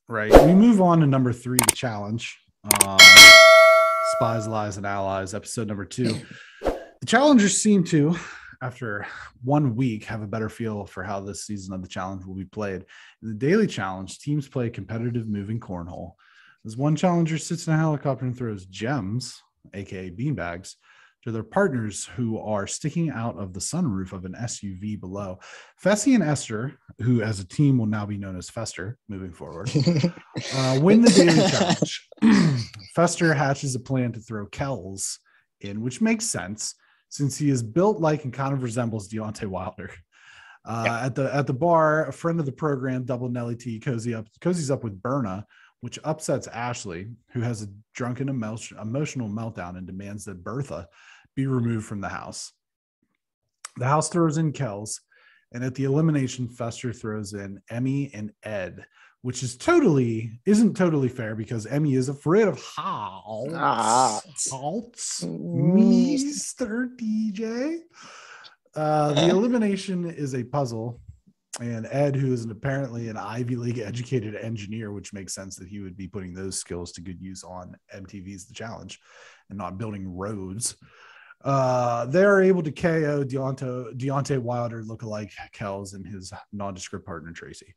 Right. We move on to number 3, the challenge. Spies, Lies, and Allies, episode number 2. The challengers seem to, after 1 week, have a better feel for how this season of the challenge will be played. In the daily challenge, teams play competitive moving cornhole. As one challenger sits in a helicopter and throws gems, aka beanbags, to their partners who are sticking out of the sunroof of an SUV below. Fessy and Esther, who as a team will now be known as Fester moving forward, win the daily challenge. Fester hatches a plan to throw Kelz in, which makes sense since he is built like and kind of resembles Deontay Wilder. At the bar, a friend of the program, Double Nelly T, cozies up with Berna, which upsets Ashley, who has a drunken emotional meltdown and demands that Bertha be removed from the house. The house throws in Kelz, and at the elimination, Fester throws in Emmy and Ed, which isn't totally fair because Emmy is afraid of Haltz, Mr. DJ. The elimination is a puzzle. And Ed, who is apparently an Ivy League educated engineer, which makes sense that he would be putting those skills to good use on MTV's The Challenge and not building roads. They're able to KO Deontay Wilder lookalike Kelz and his nondescript partner Tracy.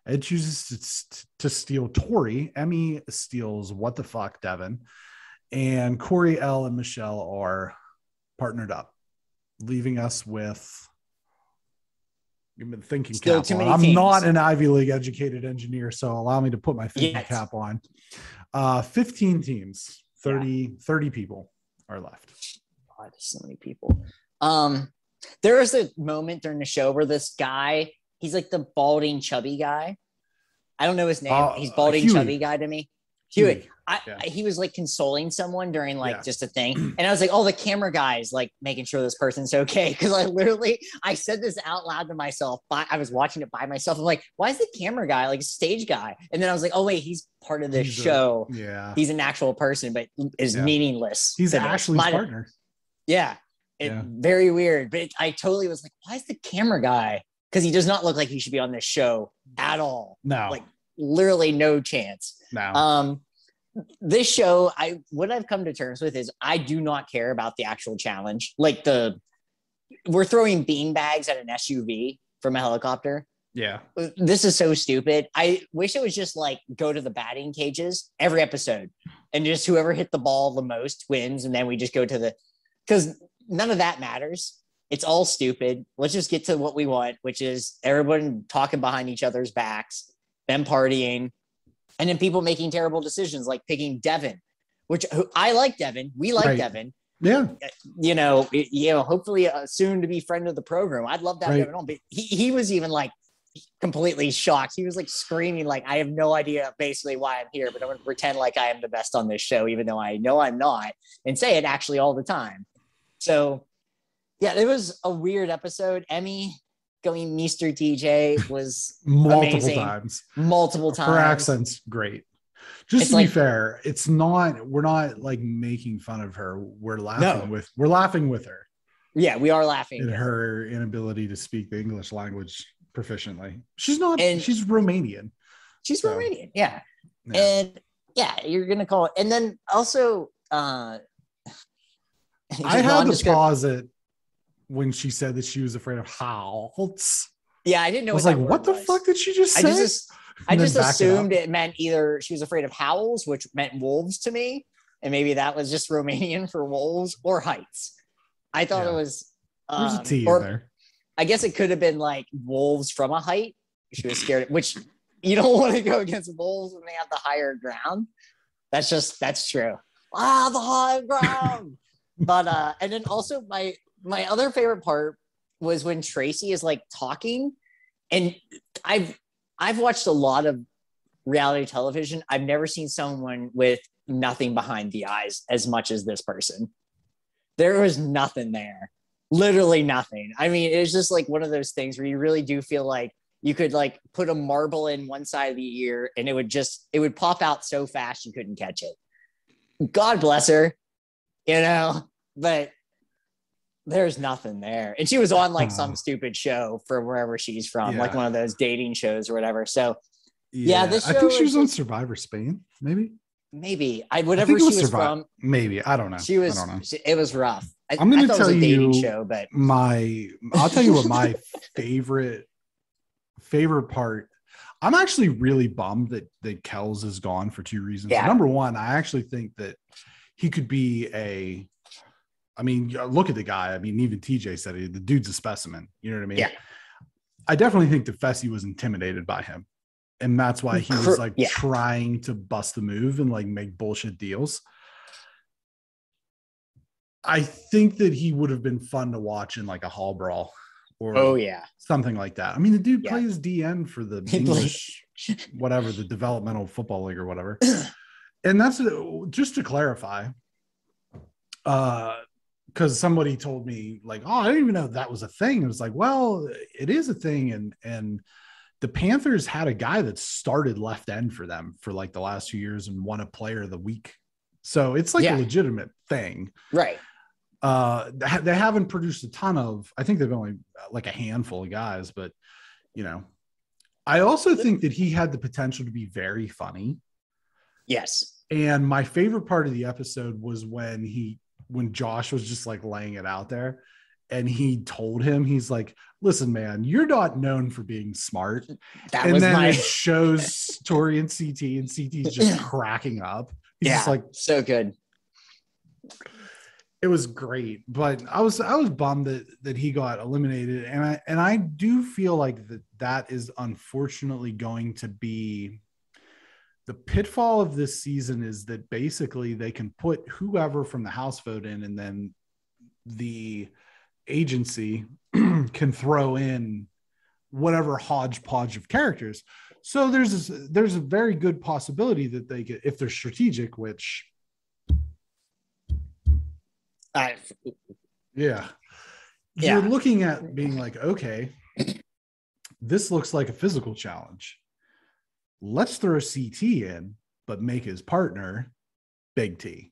Ed chooses to steal Tori. Emmy steals What the Fuck Devin. And Corey L. and Michelle are partnered up, leaving us with... You've been thinking Still cap on. I'm not an Ivy League educated engineer, so allow me to put my thinking cap on. 15 teams, 30 people are left. God, so many people. There was a moment during the show where this guy, he's like the balding, chubby guy. I don't know his name. He's balding, Huey. Chubby guy to me. Huey. He was like consoling someone during just a thing. And I was like, oh, the camera guy's like making sure this person's okay. Cause I said this out loud to myself, but I was watching it by myself. I'm like, why is the camera guy like a stage guy? And then I was like, oh wait, he's part of this show. He's an actual person, but is meaningless. He's Ashley's partner. Very weird. But I totally was like, why is the camera guy? Cause he does not look like he should be on this show at all. No, like literally no chance. No. This show, what I've come to terms with is I do not care about the actual challenge. Like we're throwing beanbags at an SUV from a helicopter. Yeah. This is so stupid. I wish it was just like go to the batting cages every episode and just whoever hit the ball the most wins. And then we just go to because none of that matters. It's all stupid. Let's just get to what we want, which is everyone talking behind each other's backs, them partying. And then people making terrible decisions like picking Devin, which I like Devin. We like Devin. Yeah. Hopefully a soon to be friend of the program. I'd love to have Devin on, but he was even like completely shocked. He was like screaming, like, I have no idea basically why I'm here, but I'm going to pretend like I am the best on this show, even though I know I'm not, and say it actually all the time. So yeah, it was a weird episode. Emmy going Mr. TJ was multiple times. Her accent's great. Just to be fair, we're not like making fun of her. We're laughing with her. Yeah, we are laughing at her inability to speak the English language proficiently. She's she's Romanian. She's Romanian, yeah. And you're gonna call it. And then also I had to pause it when she said that she was afraid of Haltz. Yeah, I didn't know. I was like, what the fuck did she just say? I just assumed it meant either she was afraid of howls, which meant wolves to me, and maybe that was just Romanian for wolves, or heights. I thought it was. There's a T in there. I guess it could have been like wolves from a height. She was scared, which you don't want to go against wolves when they have the higher ground. That's true. The high ground. But and then also my other favorite part was when Tracy is like talking, and I've watched a lot of reality television. I've never seen someone with nothing behind the eyes as much as this person. There was nothing there, literally nothing. I mean, it's just like one of those things where you really do feel like you could like put a marble in one side of the ear and it would pop out so fast you couldn't catch it. God bless her, but there's nothing there. And she was on like some stupid show from wherever she's from, like one of those dating shows or whatever. So Yeah, this I show think she is was on Survivor Spain, maybe. maybe I whatever think it she was was Survivor. from. Maybe, I don't know. She was. I don't know. It was rough. I'm going I to thought tell it was a dating you show, but I'll tell you what my favorite part. I'm actually really bummed that Kelz is gone for two reasons. Yeah. Number one, I actually think that he could be I mean, look at the guy. I mean, even TJ said it. The dude's a specimen. You know what I mean? Yeah. I definitely think that Fessy was intimidated by him. And that's why he was like trying to bust the move and like make bullshit deals. I think that he would have been fun to watch in like a hall brawl or something like that. I mean, the dude plays DN for the English, whatever, the developmental football league or whatever. And that's just to clarify, because somebody told me like, oh, I didn't even know that was a thing. It was like, well, it is a thing. And the Panthers had a guy that started left end for them for like the last 2 years and won a player of the week. So it's like a legitimate thing. Right. They haven't produced a ton of, I think they've only like a handful of guys, but you know, I also think that he had the potential to be very funny. Yes. And my favorite part of the episode was when Josh was just like laying it out there and he told him, he's like, listen, man, you're not known for being smart. It shows Tori and CT's just cracking up. He's just like, so good. It was great, but I was bummed that he got eliminated. And I do feel like that is unfortunately going to be the pitfall of this season, is that basically they can put whoever from the house vote in, and then the agency can throw in whatever hodgepodge of characters. So there's a very good possibility that they get, if they're strategic, which you're looking at being like, okay, this looks like a physical challenge. Let's throw CT in, but make his partner Big T,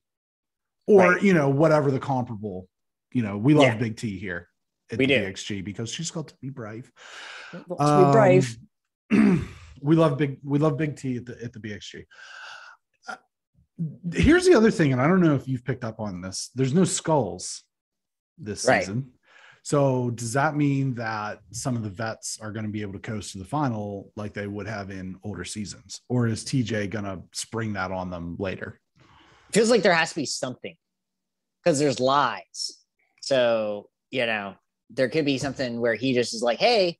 or you know, whatever the comparable. You know, we love Big T here at the BXG because she's got to be brave. We love Big T at the BXG. Here's the other thing, and I don't know if you've picked up on this. There's no skulls this season. So does that mean that some of the vets are going to be able to coast to the final like they would have in older seasons? Or is TJ going to spring that on them later? Feels like there has to be something because there's lies. So, you know, there could be something where he just is like, hey,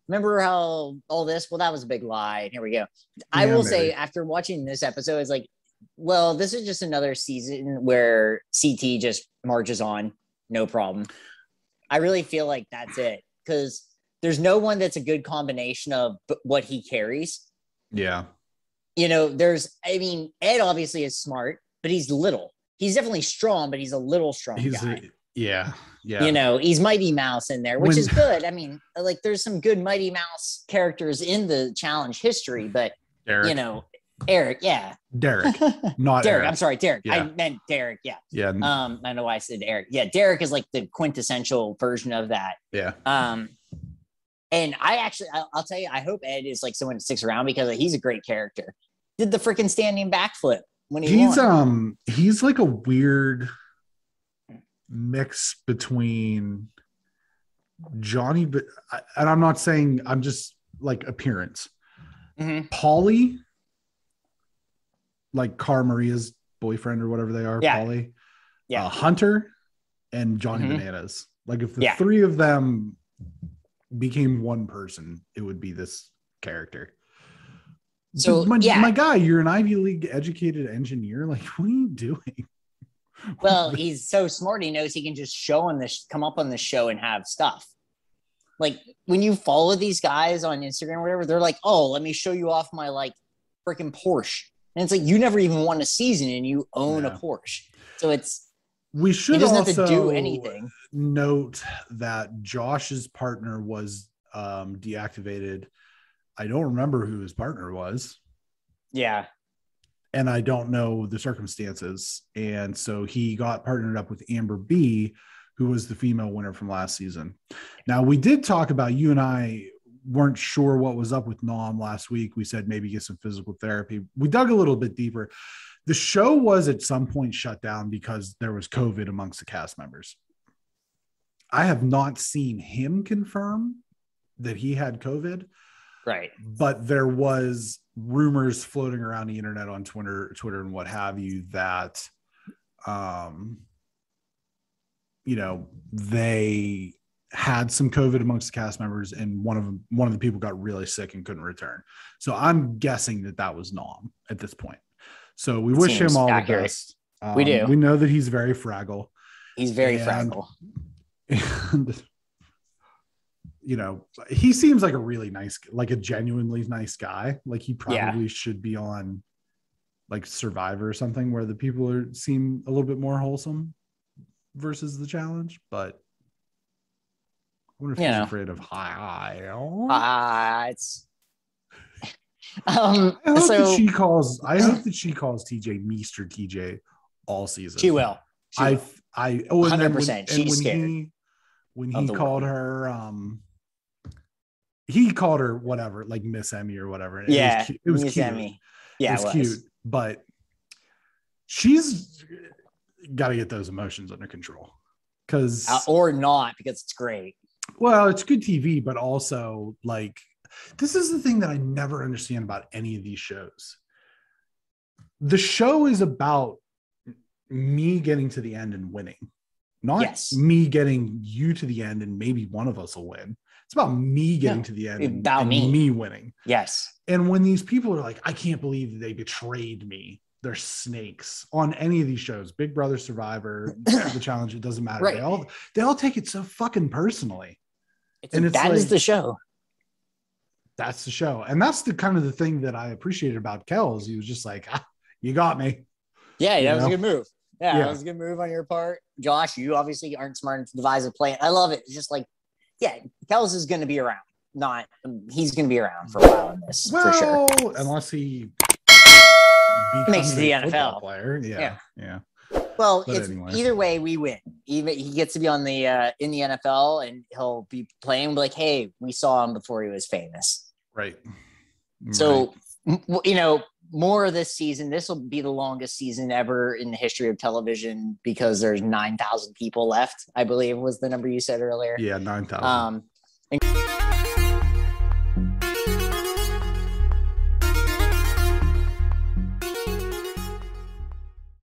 remember how all this? Well, that was a big lie. And here we go. I will say after watching this episode, it's like, well, this is just another season where CT just marches on. No problem. I really feel like that's it because there's no one that's a good combination of what he carries. Yeah. You know, Ed obviously is smart, but he's little. He's definitely strong, but he's a little strong guy. Yeah. You know, he's Mighty Mouse in there, which is good. I mean, like there's some good Mighty Mouse characters in the challenge history, but Derek. You know, Eric, Derek, not Derek. Eric. I'm sorry, Derek. Yeah. I meant Derek. Yeah. Yeah. I don't know why I said Eric. Yeah, Derek is like the quintessential version of that. Yeah. And I'll tell you, I hope Ed is like someone that sticks around because he's a great character. Did the freaking standing backflip when he's won. He's like a weird mix between Johnny, but and I'm not saying, I'm just like appearance. Mm-hmm. Paulie, like Cara Maria's boyfriend or whatever they are, Paulie, Hunter, and Johnny Bananas. Like if the three of them became one person, it would be this character. So my guy, you're an Ivy League educated engineer. Like, what are you doing? Well, he's so smart. He knows he can just come up on the show and have stuff. Like when you follow these guys on Instagram or whatever, they're like, oh, let me show you off my like freaking Porsche. And it's like, you never even won a season and you own a Porsche. So we should he doesn't also have to do anything. Note that Josh's partner was deactivated. I don't remember who his partner was. Yeah. And I don't know the circumstances. And so he got partnered up with Amber B, who was the female winner from last season. Now, we did talk about, you and I weren't sure what was up with Nom last week. We said maybe get some physical therapy. We dug a little bit deeper. The show was at some point shut down because there was COVID amongst the cast members. I have not seen him confirm that he had COVID. Right. But there was rumors floating around the internet on Twitter and what have you that, they had some COVID amongst the cast members, and one of the people got really sick and couldn't return. So I'm guessing that was Nom at this point. So we wish him all the best. We do. We know that he's very fragile. He's very fragile. And he seems like a really nice, like a genuinely nice guy. Like he probably should be on like Survivor or something where the people seem a little bit more wholesome versus the challenge. But I wonder if he's afraid of heights. I hope that she calls TJ Meester TJ all season. She will. 100%. She's scared. When he called her, he called her whatever, like Miss Emmy or whatever. It was Miss cute. Emmy. Yeah, it was cute, but she's got to get those emotions under control. Or not, because it's great. Well, it's good TV, but also like this is the thing that I never understand about any of these shows. The show is about me getting to the end and winning, not me getting you to the end and maybe one of us will win. It's about me getting to the end and me winning. Yes. And when these people are like, I can't believe they betrayed me. They're snakes on any of these shows, Big Brother, Survivor, The Challenge. It doesn't matter. Right. They all take it so fucking personally. That is the show. That's the show. And that's the kind of the thing that I appreciated about Kelz. He was just like, you got me. Yeah, that was a good move. Yeah, that was a good move on your part. Josh, you obviously aren't smart enough to devise a plan. I love it. It's just like, Kelz is going to be around. He's going to be around for a while in this, for sure. Unless he makes the NFL player. Yeah. Well, either way, we win. Even he gets to be on the in the NFL, and he'll be playing like, hey, we saw him before he was famous. Right. So, more of this season. This will be the longest season ever in the history of television because there's 9,000 people left. I believe was the number you said earlier. Yeah, 9,000.